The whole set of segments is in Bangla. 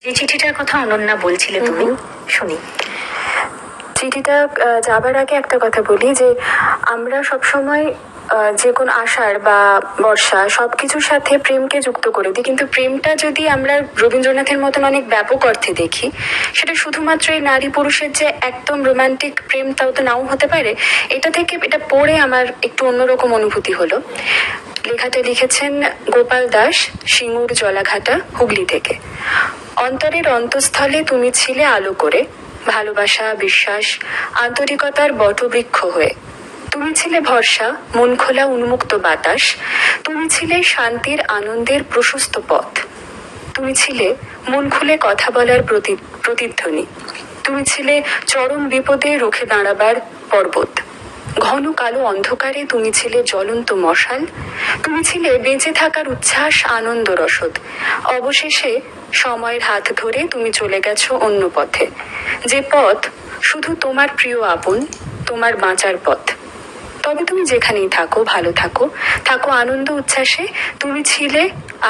যে চিঠিটার কথা অনন্যা বলছিলে তুমি, শুনি। চিঠিটা যাবার আগে একটা কথা বলি যে আমরা সবসময় যে কোনো আষাঢ় বা বর্ষা সবকিছুর সাথে প্রেমকে যুক্ত করে দিই, কিন্তু প্রেমটা যদি আমরা রবীন্দ্রনাথের মতন অনেক ব্যাপক অর্থে দেখি, সেটা শুধুমাত্র এই নারী পুরুষের যে একদম রোমান্টিক প্রেম তাও তো নাও হতে পারে। এটা পড়ে আমার একটু অন্যরকম অনুভূতি হলো। লেখাটা লিখেছেন গোপাল দাস, সিঙ্গুর জলাঘাটা, হুগলি থেকে। অন্তরের অন্তঃস্থলে তুমি ছিলে আলো করে, ভালোবাসা, বিশ্বাস, আন্তরিকতার বটবৃক্ষ হয়ে। তুমি ছিলে ভরসা, মন খোলা উন্মুক্ত বাতাস। তুমি ছিলে শান্তির আনন্দের প্রশস্ত পথ। তুমি ছিলে মন খুলে কথা বলার প্রতিধ্বনি। তুমি ছিলে চরম বিপদে রুখে দাঁড়াবার পর্বত। ঘন কালো অন্ধকারে তুমি ছিলে জ্বলন্ত মশাল। তুমি ছিলে বেঁচে থাকার উচ্ছ্বাস, আনন্দ রসদ। অবশেষে সময়ের হাত ধরে তুমি চলে গেছো অন্য পথে, যে পথ শুধু তোমার প্রিয় আপন, তোমার বাঁচার পথ। তবে তুমি যেখানেই থাকো, ভালো থাকো, থাকো আনন্দ উচ্ছ্বাসে। তুমি ছিলে,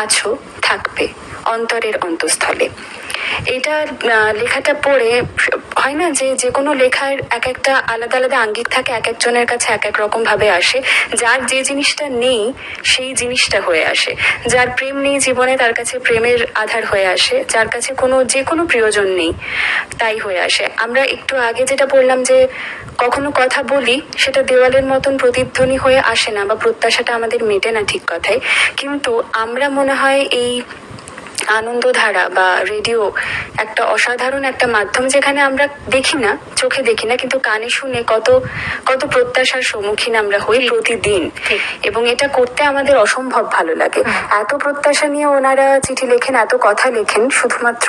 আছো, থাকবে অন্তরের অন্তঃস্থলে। এটা লেখাটা পড়ে হয় না যে যে কোনো লেখার এক একটা আলাদা আলাদা আঙ্গিক থাকে, এক একজনের কাছে এক এক রকম ভাবে আসে। যার যে জিনিসটা নেই সেই জিনিসটা হয়ে আসে। যার প্রেম নেই জীবনে তার কাছে প্রেমের আধার হয়ে আসে। যার কাছে যে কোনো প্রিয়জন নেই তাই হয়ে আসে। আমরা একটু আগে যেটা বললাম যে কখনো কথা বলি, সেটা দেওয়ালের মতন প্রতিধ্বনি হয়ে আসে না, বা প্রত্যাশাটা আমাদের মেটে না, ঠিক কথাই। কিন্তু আমরা মনে হয় এই আনন্দধারা বা রেডিও একটা অসাধারণ একটা মাধ্যম, যেখানে আমরা দেখি না, চোখে দেখি না, কিন্তু কানে শুনে কত কত প্রত্যাশার সম্মুখীন আমরা হই প্রতিদিন। এবং এটা করতে আমাদের অসম্ভব ভালো লাগে। এত প্রত্যাশা নিয়ে ওনারা চিঠি লেখেন, এত কথা লেখেন, শুধুমাত্র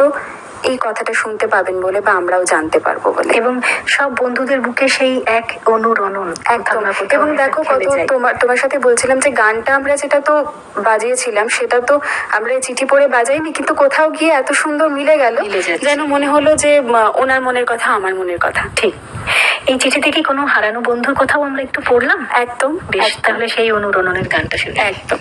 এই কথাটা শুনতে পাবেন বলে, বা আমরাও জানতে পারবো বলে। এবং সব বন্ধুদের বুকে সেই এক অনুরণন একদম। এবং দেখো কত তোমার সাথে বলছিলাম যে গানটা আমরা যেটা তো বাজিয়েছিলাম, সেটা তো আমরা চিঠি পড়ে বাজাইনি, কিন্তু কোথাও গিয়ে এত সুন্দর মিলে গেল, যেন মনে হলো যে ওনার মনের কথা আমার মনের কথা। ঠিক। এই চিঠি থেকে কোনো হারানো বন্ধুর কথাও আমরা একটু পড়লাম। একদম। বেশ, তাহলে সেই অনুরণনের গানটা শুনি। একদম।